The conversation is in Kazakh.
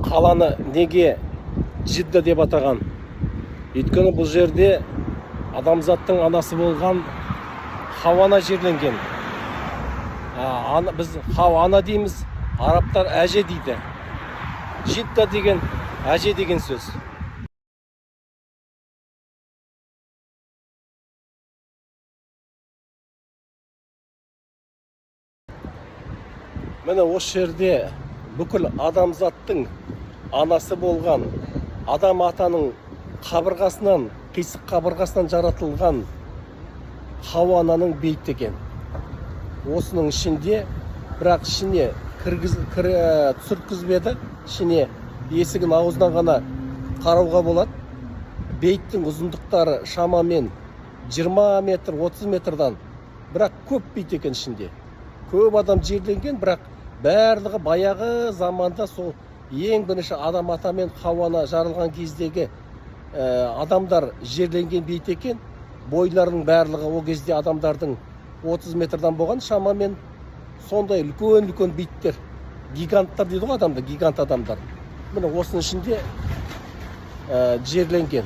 қаланы неге Жидда деп атаған? Өйткені бұл жерде адамзаттың анасы болған Хауа жерленген. Біз Хауа ана дейміз, арабтар әже дейді. Жидда деген әже деген сөз. Міне осы жерде бүкіл адамзаттың анасы болған адам атаның қабырғасынан, қисық қабырғасынан жаратылған Хауа ананың бейіті екен. Осының ішінде, бірақ ішіне түсірткізбеді, ішіне есігін аузынан ғана қарауға болады. Бейіттің ұзындықтары шамамен 20 метр, 30 метрдан, бірақ көп бейіт екен ішінде. Көп адам жерленген, бірақ барлығы баяғы заманда сол ең бірінші адам ата мен Хауа жарылған кездегі адамдар жерленген бейіт екен. Бойларының барлығы о кезде адамдардың 30 метрдан болған, шамамен сондай үлкен бейіттер. Гиганттар дейді ғой адамды, гигант адамдар. Міне осының ішінде жерленген.